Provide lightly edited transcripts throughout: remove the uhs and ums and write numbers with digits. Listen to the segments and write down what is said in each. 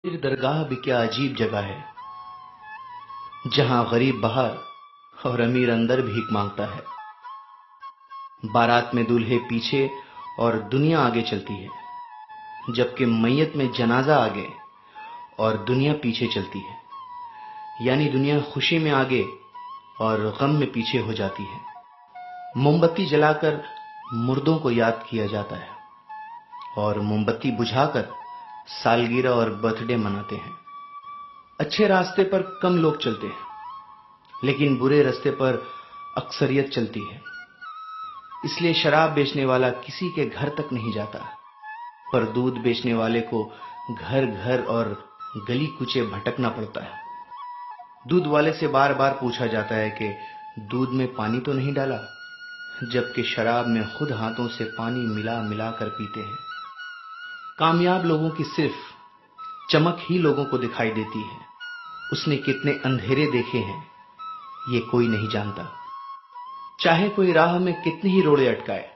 پھر درگاہ بھی کیا عجیب جگہ ہے جہاں غریب باہر اور امیر اندر بھیک مانگتا ہے۔ بارات میں دولہے پیچھے اور دنیا آگے چلتی ہے، جبکہ میت میں جنازہ آگے اور دنیا پیچھے چلتی ہے، یعنی دنیا خوشی میں آگے اور غم میں پیچھے ہو جاتی ہے۔ موم بتی جلا کر مردوں کو یاد کیا جاتا ہے اور موم بتی بجھا کر سالگرہ اور برتھ ڈے مناتے ہیں۔ اچھے راستے پر کم لوگ چلتے ہیں، لیکن برے راستے پر اکثریت چلتی ہے۔ اس لیے شراب بیچنے والا کسی کے گھر تک نہیں جاتا، پر دودھ بیچنے والے کو گھر گھر اور گلی کوچے بھٹکنا پڑتا ہے۔ دودھ والے سے بار بار پوچھا جاتا ہے کہ دودھ میں پانی تو نہیں ڈالا، جبکہ شراب میں خود ہاتھوں سے پانی ملا ملا کر پیتے ہیں۔ کامیاب لوگوں کی صرف چمک ہی لوگوں کو دکھائی دیتی ہے، اس نے کتنے اندھیرے دیکھے ہیں یہ کوئی نہیں جانتا۔ چاہے کوئی راہ میں کتنی ہی روڑے اٹکائے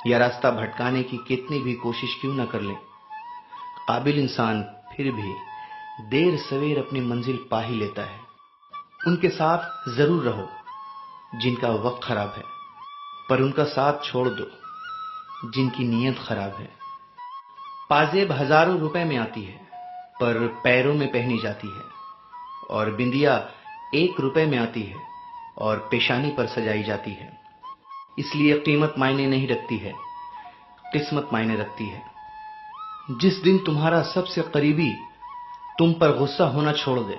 یا راستہ بھٹکانے کی کتنی بھی کوشش کیوں نہ کر لے، قابل انسان پھر بھی دیر سویر اپنی منزل پا ہی لیتا ہے۔ ان کے ساتھ ضرور رہو جن کا وقت خراب ہے، پر ان کا ساتھ چھوڑ دو جن کی نیت خراب ہے۔ پازیب ہزاروں روپے میں آتی ہے، پر پیروں میں پہنی جاتی ہے، اور بندیا 1 روپے میں آتی ہے اور پیشانی پر سجائی جاتی ہے۔ اس لیے قیمت معنی نہیں رکھتی ہے، قسمت معنی رکھتی ہے۔ جس دن تمہارا سب سے قریبی تم پر غصہ ہونا چھوڑ دے،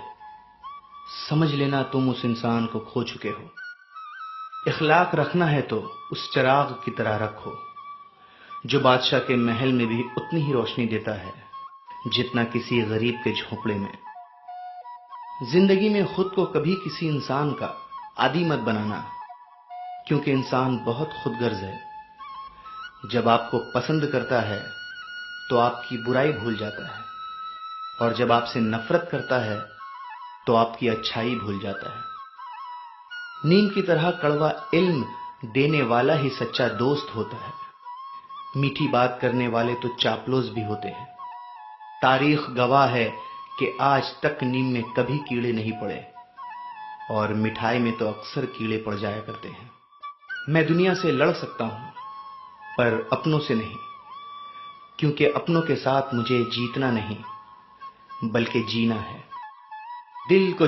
سمجھ لینا تم اس انسان کو کھو چکے ہو۔ اخلاق رکھنا ہے تو اس چراغ کی طرح رکھو جو بادشاہ کے محل میں بھی اتنی ہی روشنی دیتا ہے جتنا کسی غریب کے جھونپڑے میں۔ زندگی میں خود کو کبھی کسی انسان کا عادی مت بنانا، کیونکہ انسان بہت خود غرض ہے۔ جب آپ کو پسند کرتا ہے تو آپ کی برائی بھول جاتا ہے، اور جب آپ سے نفرت کرتا ہے تو آپ کی اچھائی بھول جاتا ہے۔ نیم کی طرح کڑوا علم دینے والا ہی سچا دوست ہوتا ہے۔ میٹھی بات کرنے والے تو چاپلوس بھی ہوتے ہیں۔ تاریخ گواہ ہے کہ آج تک نیم میں کبھی کیڑے نہیں پڑے، اور مٹھائی میں تو اکثر کیڑے پڑ جایا کرتے ہیں۔ میں دنیا سے لڑ سکتا ہوں، پر اپنوں سے نہیں، کیونکہ اپنوں کے ساتھ مجھے جیتنا نہیں بلکہ جینا ہے۔ دل کو